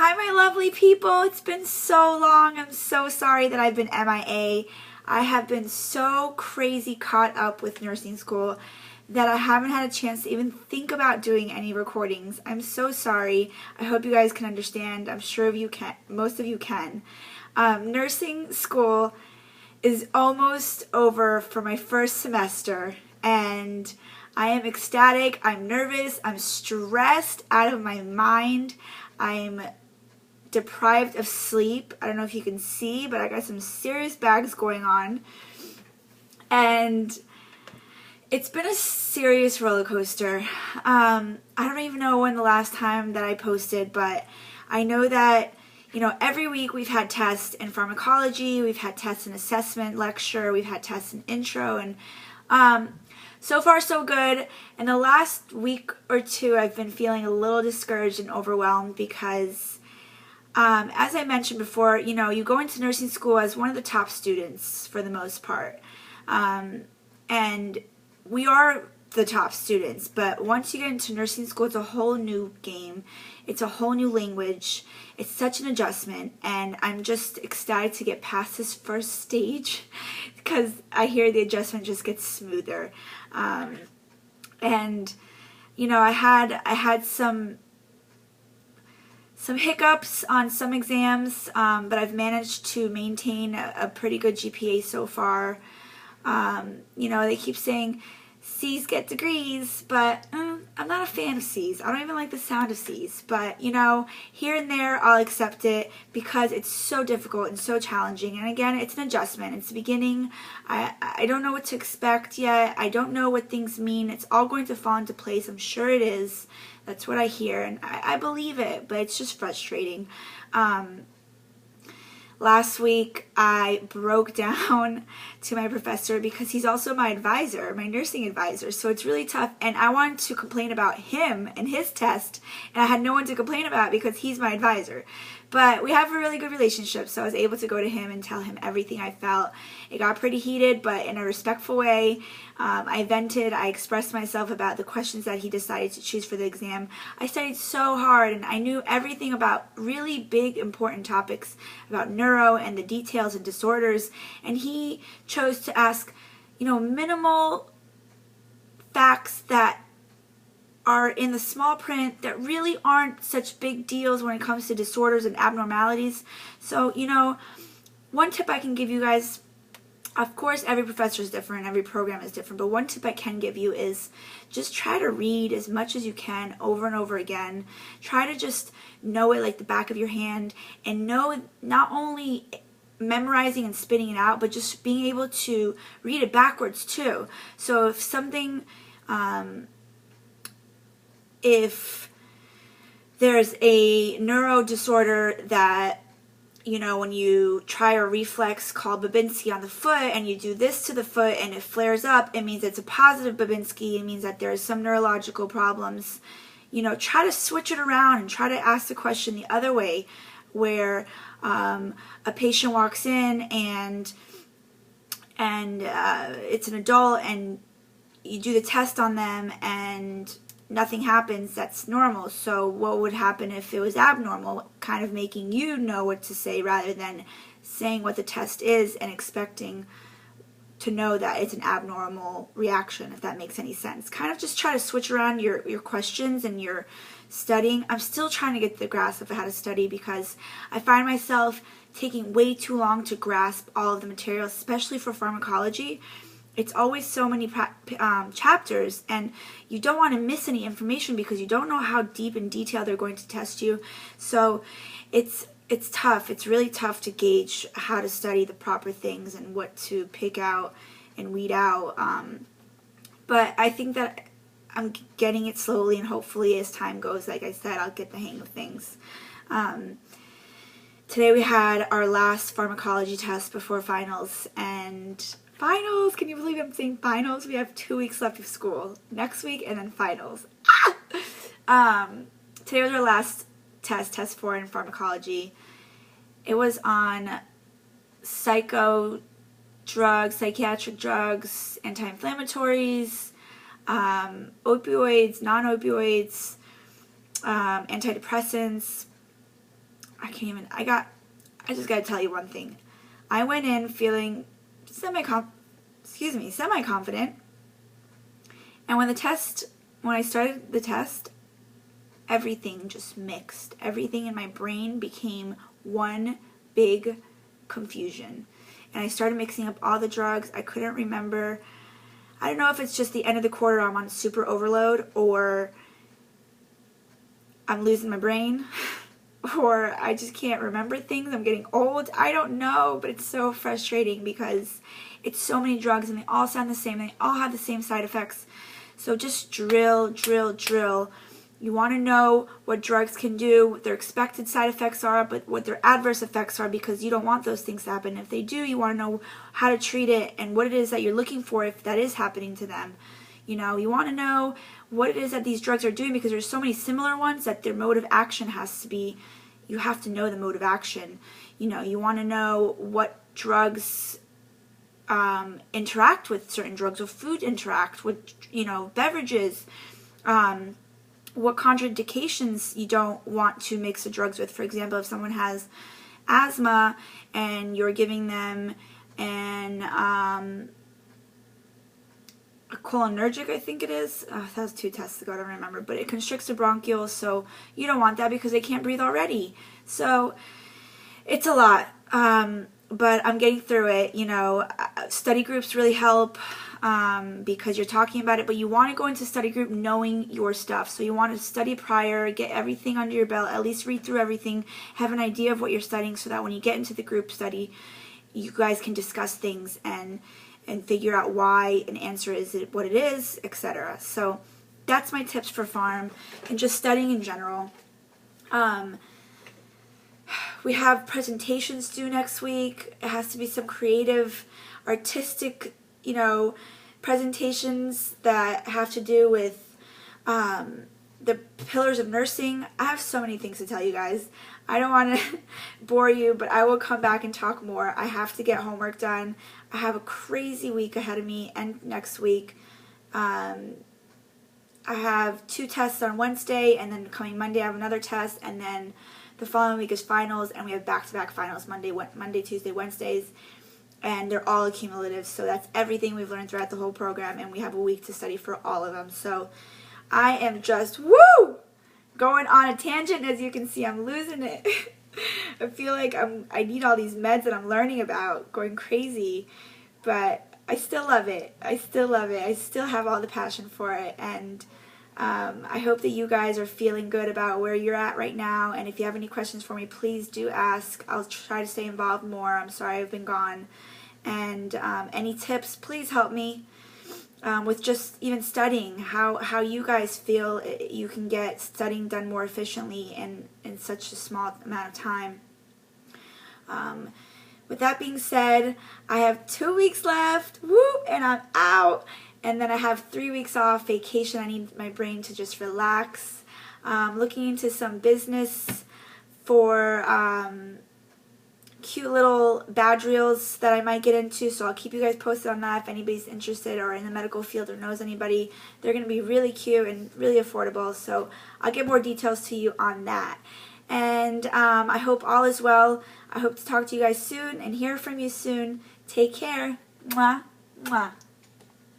Hi, my lovely people. It's been so long. I'm so sorry that I've been MIA. I have been so crazy caught up with nursing school that I haven't had a chance to even think about doing any recordings. I'm so sorry. I hope you guys can understand. I'm sure you can. Most of you can. Nursing school is almost over for my first semester, and I am ecstatic. I'm nervous. I'm stressed out of my mind. I'm deprived of sleep. I don't know if you can see, but I got some serious bags going on. And it's been a serious roller coaster. I don't even know when the last time that I posted, but I know that, every week we've had tests in pharmacology, we've had tests in assessment lecture, we've had tests in intro, and so far so good. In the last week or two, I've been feeling a little discouraged and overwhelmed because as I mentioned before, you go into nursing school as one of the top students for the most part. And we are the top students, but once you get into nursing school, it's a whole new game. It's a whole new language. It's such an adjustment, and I'm just ecstatic to get past this first stage because I hear the adjustment just gets smoother. And I had some hiccups on some exams, but I've managed to maintain a pretty good GPA so far. They keep saying C's get degrees, but I'm not a fan of C's. I don't even like the sound of C's, but here and there I'll accept it because it's so difficult and so challenging. And again, it's an adjustment. It's the beginning. I don't know what to expect yet. I don't know what things mean. It's all going to fall into place. I'm sure it is. That's what I hear, and I believe it, but it's just frustrating. Last week, I broke down to my professor because he's also my advisor, my nursing advisor, so it's really tough, and I wanted to complain about him and his test, and I had no one to complain about because he's my advisor. But we have a really good relationship, so I was able to go to him and tell him everything I felt. It got pretty heated, but in a respectful way. I vented, I expressed myself about the questions that he decided to choose for the exam. I studied so hard, and I knew everything about really big, important topics about neuro and the details and disorders, and he chose to ask, minimal facts that are in the small print that really aren't such big deals when it comes to disorders and abnormalities. So, one tip I can give you guys, of course, every professor is different, every program is different, but one tip I can give you is just try to read as much as you can over and over again. Try to just know it like the back of your hand, and know not only memorizing and spitting it out, but just being able to read it backwards too. So if something, if there's a neuro disorder that, when you try a reflex called Babinski on the foot and you do this to the foot and it flares up, it means it's a positive Babinski. It means that there's some neurological problems. Try to switch it around and try to ask the question the other way, where a patient walks in and it's an adult and you do the test on them and nothing happens. That's normal. So what would happen if it was abnormal? Kind of making you know what to say rather than saying what the test is and expecting to know that it's an abnormal reaction, if that makes any sense. Kind of just try to switch around your questions and your studying. I'm still trying to get the grasp of how to study because I find myself taking way too long to grasp all of the material, especially for pharmacology. It's always so many chapters, and you don't want to miss any information because you don't know how deep in detail they're going to test you. So it's tough. It's really tough to gauge how to study the proper things and what to pick out and weed out. But I think that I'm getting it slowly, and hopefully as time goes, like I said, I'll get the hang of things. Today we had our last pharmacology test before finals, and finals! Can you believe I'm saying finals? We have 2 weeks left of school. Next week and then finals. Today was our last test 4 in pharmacology. It was on psychiatric drugs, anti-inflammatories, opioids, non-opioids, antidepressants, I just gotta tell you one thing. I went in feeling semi-confident, and when I started the test, everything just mixed. Everything in my brain became one big confusion. And I started mixing up all the drugs. I couldn't remember. I don't know if it's just the end of the quarter, I'm on super overload, or I'm losing my brain, or I just can't remember things. I'm getting old. I don't know, but it's so frustrating because it's so many drugs and they all sound the same. They all have the same side effects. So just drill. You want to know what drugs can do, what their expected side effects are, but what their adverse effects are, because you don't want those things to happen. If they do, you want to know how to treat it and what it is that you're looking for if that is happening to them. You know, you want to know what it is that these drugs are doing, because there's so many similar ones that their mode of action has to be, you have to know the mode of action. You know, you want to know what drugs interact with certain drugs, what food interact with, you know, beverages, what contraindications you don't want to mix the drugs with. For example, if someone has asthma and you're giving them a cholinergic, I think it is. That was 2 tests ago, I don't remember. But it constricts the bronchioles, so you don't want that because they can't breathe already. So it's a lot. But I'm getting through it. You know, study groups really help because you're talking about it. But you want to go into study group knowing your stuff. So you want to study prior, get everything under your belt, at least read through everything, have an idea of what you're studying so that when you get into the group study, you guys can discuss things and figure out why an answer is what it is, etc. So that's my tips for pharm and just studying in general. We have presentations due next week. It has to be some creative, artistic, you know, presentations that have to do with the pillars of nursing. I have so many things to tell you guys. I don't want to bore you, but I will come back and talk more. I have to get homework done. I have a crazy week ahead of me and next week. I have 2 tests on Wednesday, and then coming Monday I have another test, and then the following week is finals, and we have back-to-back finals Monday, Tuesday, Wednesdays, and they're all accumulative. So that's everything we've learned throughout the whole program, and we have a week to study for all of them. So I am just, going on a tangent. As you can see, I'm losing it. I feel like I need all these meds that I'm learning about, going crazy, but I still love it. I still have all the passion for it, and I hope that you guys are feeling good about where you're at right now, and if you have any questions for me, please do ask. I'll try to stay involved more. I'm sorry I've been gone, and any tips, please help me with just even studying, how you guys feel you can get studying done more efficiently in such a small amount of time. With that being said, I have 2 weeks left, and I'm out. And then I have 3 weeks off vacation. I need my brain to just relax. Looking into some business for cute little badge reels that I might get into, so I'll keep you guys posted on that if anybody's interested or in the medical field or knows anybody. They're going to be really cute and really affordable, so I'll get more details to you on that. And I hope all is well. I hope to talk to you guys soon and hear from you soon. Take care. Mwah, mwah.